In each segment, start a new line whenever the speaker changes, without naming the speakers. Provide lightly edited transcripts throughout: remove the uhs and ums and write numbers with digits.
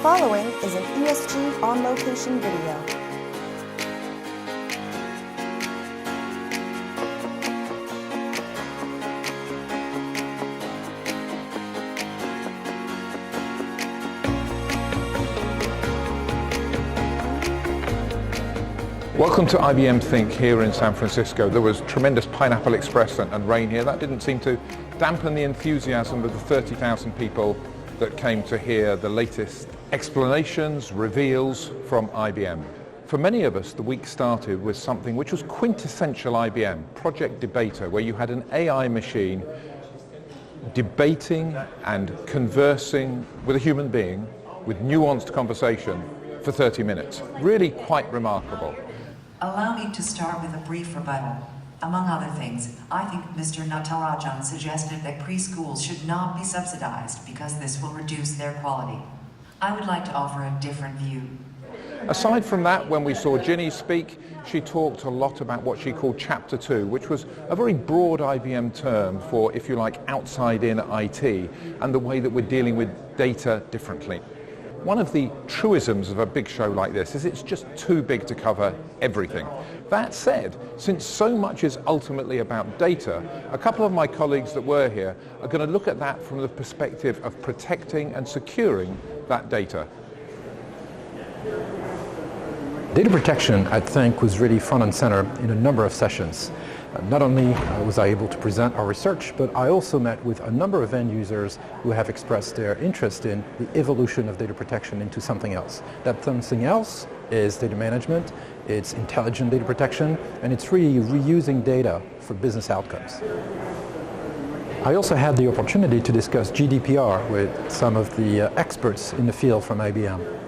following is an ESG on-location video.
Welcome to IBM Think here in San Francisco. There was tremendous Pineapple Express and rain here. That didn't seem to dampen the enthusiasm of the 30,000 people that came to hear the latest explanations, reveals from IBM. For many of us, the week started with something which was quintessential IBM, Project Debater, where you had an AI machine debating and conversing with a human being with nuanced conversation for 30 minutes. Really quite remarkable.
Allow me to start with a brief rebuttal. Among other things, I think Mr. Natarajan suggested that preschools should not be subsidized because this will reduce their quality. I would like to offer a different view.
Aside from that, when we saw Ginny speak, she talked a lot about what she called Chapter 2, which was a very broad IBM term for, if you like, outside-in IT and the way that we're dealing with data differently. One of the truisms of a big show like this is it's just too big to cover everything. That said, since so much is ultimately about data, a couple of my colleagues that were here are going to look at that from the perspective of protecting and securing that data.
Data protection, I think, was really front and center in a number of sessions. Not only was I able to present our research, but I also met with a number of end users who have expressed their interest in the evolution of data protection into something else. That something else is data management, it's intelligent data protection, and it's really reusing data for business outcomes. I also had the opportunity to discuss GDPR with some of the experts in the field from IBM.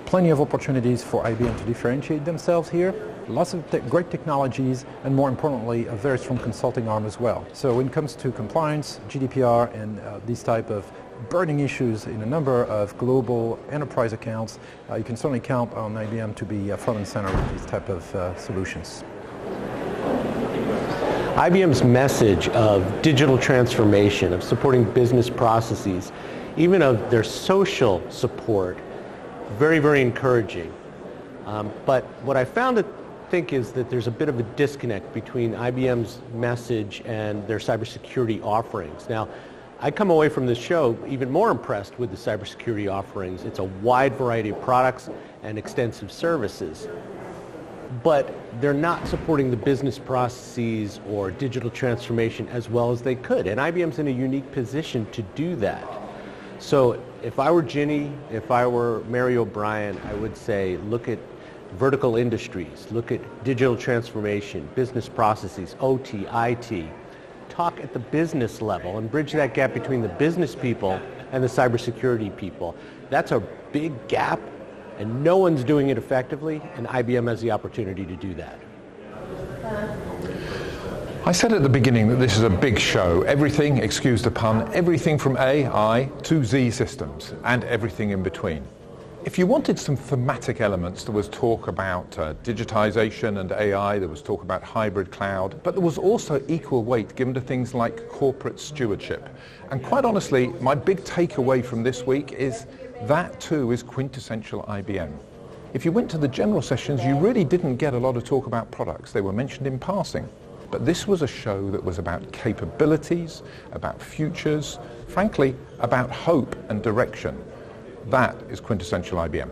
Plenty of opportunities for IBM to differentiate themselves here. Lots of great technologies, and more importantly, a very strong consulting arm as well. So when it comes to compliance, GDPR, and these type of burning issues in a number of global enterprise accounts, you can certainly count on IBM to be front and center with these type of solutions.
IBM's message of digital transformation, of supporting business processes, even of their social support, very, very encouraging. But what I found is that there's a bit of a disconnect between IBM's message and their cybersecurity offerings. Now, I come away from this show even more impressed with the cybersecurity offerings. It's a wide variety of products and extensive services. But they're not supporting the business processes or digital transformation as well as they could. And IBM's in a unique position to do that. So if I were Ginny, if I were Mary O'Brien, I would say look at vertical industries, look at digital transformation, business processes, OT, IT. Talk at the business level and bridge that gap between the business people and the cybersecurity people. That's a big gap, and no one's doing it effectively, and IBM has the opportunity to do that.
I said at the beginning that this is a big show. Everything, excuse the pun, everything from AI to Z systems and everything in between. If you wanted some thematic elements, there was talk about digitization and AI, there was talk about hybrid cloud, but there was also equal weight given to things like corporate stewardship. And quite honestly, my big takeaway from this week is that too is quintessential IBM. If you went to the general sessions, you really didn't get a lot of talk about products. They were mentioned in passing. But this was a show that was about capabilities, about futures, frankly, about hope and direction. That is quintessential IBM.